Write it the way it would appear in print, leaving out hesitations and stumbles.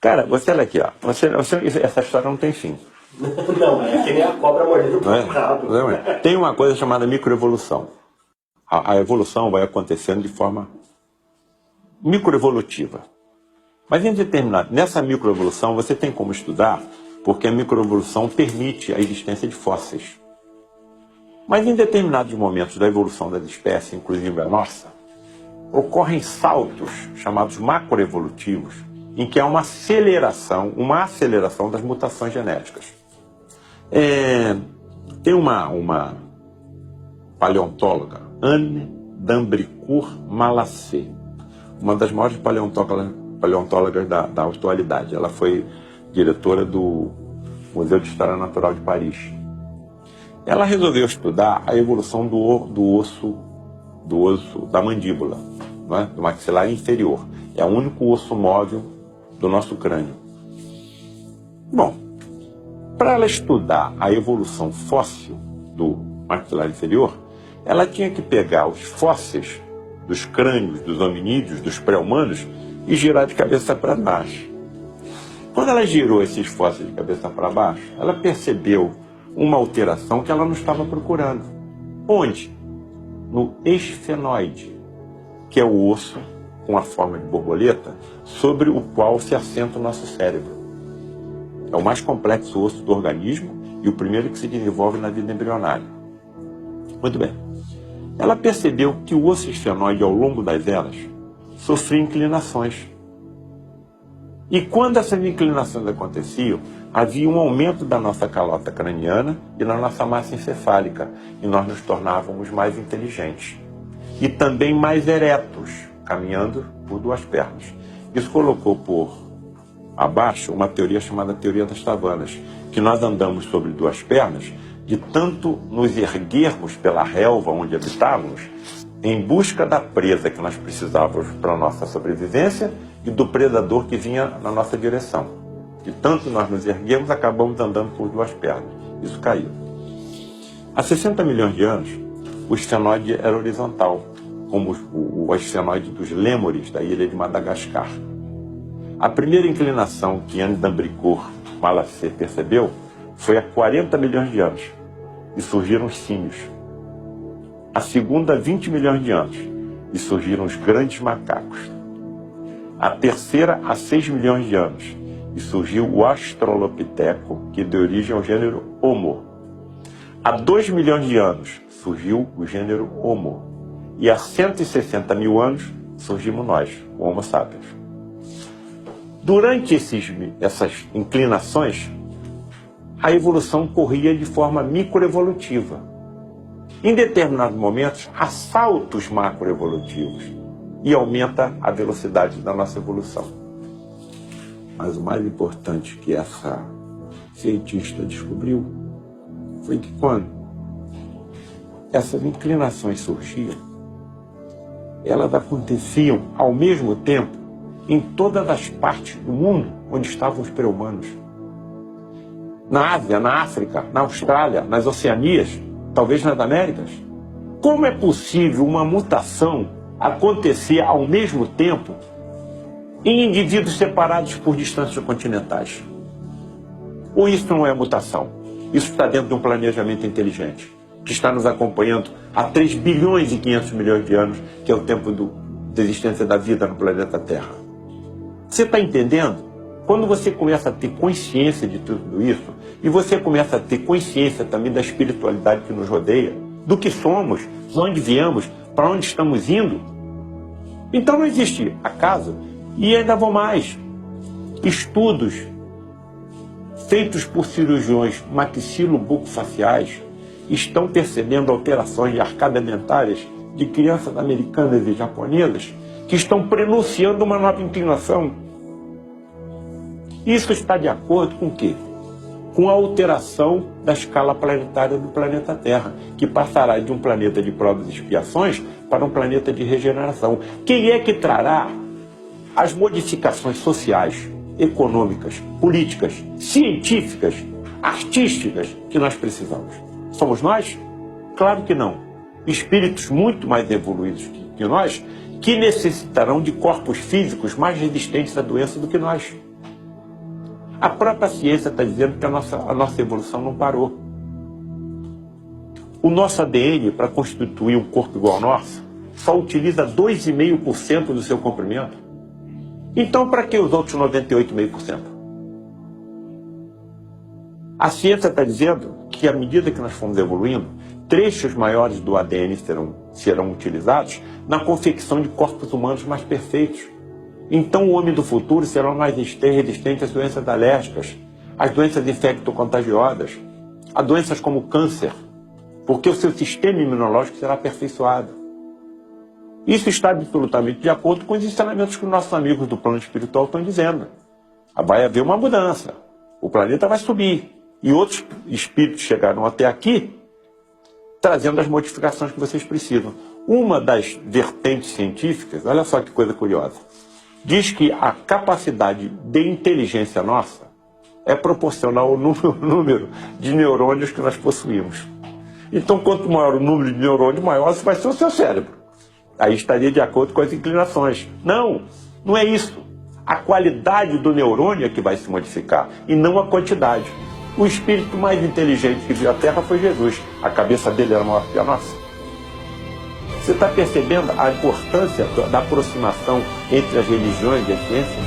Cara, você olha aqui, ó. Essa história não tem fim. Não, é que nem a cobra mordendo o rabo. Tem uma coisa chamada microevolução. A evolução vai acontecendo de forma microevolutiva. Mas nessa microevolução você tem como estudar, porque a microevolução permite a existência de fósseis. Mas em determinados momentos da evolução das espécies, inclusive a nossa, ocorrem saltos chamados macroevolutivos, em que há uma aceleração das mutações genéticas. Tem uma paleontóloga, Anne d'Ambricourt Malassez, uma das maiores paleontólogas da atualidade. Ela foi diretora do Museu de História Natural de Paris. Ela resolveu estudar a evolução do osso da mandíbula, não é? Do maxilar inferior. É o único osso móvel do nosso crânio. Bom, para ela estudar a evolução fóssil do maxilar inferior, ela tinha que pegar os fósseis dos crânios dos hominídeos, dos pré-humanos, e girar de cabeça para baixo. Quando ela girou esses fósseis de cabeça para baixo, ela percebeu uma alteração que ela não estava procurando. Onde? No esfenoide, que é o osso com a forma de borboleta sobre o qual se assenta o nosso cérebro. É o mais complexo osso do organismo e o primeiro que se desenvolve na vida embrionária. Muito bem. Ela percebeu que o osso esfenoide, ao longo das eras, sofria inclinações. E quando essas inclinações aconteciam, havia um aumento da nossa calota craniana e da nossa massa encefálica, e nós nos tornávamos mais inteligentes. E também mais eretos, caminhando por duas pernas. Isso colocou por abaixo uma teoria chamada teoria das savanas, que nós andamos sobre duas pernas, de tanto nos erguermos pela relva onde habitávamos, em busca da presa que nós precisávamos para a nossa sobrevivência e do predador que vinha na nossa direção. De tanto nós nos erguemos, acabamos andando por duas pernas. Isso caiu. Há 60 milhões de anos, o esfenoide era horizontal, como o esfenoide dos lêmures da ilha de Madagascar. A primeira inclinação que Anne d'Ambricourt Malassez percebeu foi há 40 milhões de anos, e surgiram os símios. A segunda, 20 milhões de anos, e surgiram os grandes macacos. A terceira, há 6 milhões de anos, e surgiu o Australopiteco, que deu origem ao gênero Homo. Há 2 milhões de anos, surgiu o gênero Homo. E há 160 mil anos, surgimos nós, o Homo sapiens. Durante essas inclinações, a evolução corria de forma microevolutiva. Em determinados momentos, há saltos macroevolutivos e aumenta a velocidade da nossa evolução. Mas o mais importante que essa cientista descobriu foi que quando essas inclinações surgiam, elas aconteciam ao mesmo tempo em todas as partes do mundo onde estavam os pré-humanos. Na Ásia, na África, na Austrália, nas Oceanias, talvez nas Américas. Como é possível uma mutação acontecer ao mesmo tempo em indivíduos separados por distâncias continentais? Ou isso não é mutação? Isso está dentro de um planejamento inteligente, que está nos acompanhando há 3 bilhões e 500 milhões de anos, que é o tempo da existência da vida no planeta Terra. Você está entendendo? Quando você começa a ter consciência de tudo isso, e você começa a ter consciência também da espiritualidade que nos rodeia, do que somos, de onde viemos, para onde estamos indo, então não existe acaso. E ainda vou mais. Estudos feitos por cirurgiões maxilobucofaciais estão percebendo alterações de arcadas dentárias de crianças americanas e japonesas que estão prenunciando uma nova inclinação. Isso está de acordo com o quê? Com a alteração da escala planetária do planeta Terra, que passará de um planeta de provas e expiações para um planeta de regeneração. Quem é que trará as modificações sociais, econômicas, políticas, científicas, artísticas que nós precisamos? Somos nós? Claro que não. Espíritos muito mais evoluídos que nós, que necessitarão de corpos físicos mais resistentes à doença do que nós. A própria ciência está dizendo que a nossa evolução não parou. O nosso ADN, para constituir um corpo igual ao nosso, só utiliza 2,5% do seu comprimento. Então, para que os outros 98,5%? A ciência está dizendo que, à medida que nós fomos evoluindo, trechos maiores do ADN serão utilizados na confecção de corpos humanos mais perfeitos. Então, o homem do futuro será mais resistente às doenças alérgicas, às doenças infecto-contagiosas, a doenças como câncer, porque o seu sistema imunológico será aperfeiçoado. Isso está absolutamente de acordo com os ensinamentos que os nossos amigos do plano espiritual estão dizendo. Vai haver uma mudança, o planeta vai subir, e outros espíritos chegaram até aqui trazendo as modificações que vocês precisam. Uma das vertentes científicas, olha só que coisa curiosa, diz que a capacidade de inteligência nossa é proporcional ao número de neurônios que nós possuímos. Então, quanto maior o número de neurônios, maior vai ser o seu cérebro. Aí estaria de acordo com as inclinações. Não, não é isso. A qualidade do neurônio é que vai se modificar, e não a quantidade. O espírito mais inteligente que viu a Terra foi Jesus. A cabeça dele era maior que a nossa. Você está percebendo a importância da aproximação entre as religiões e as ciências?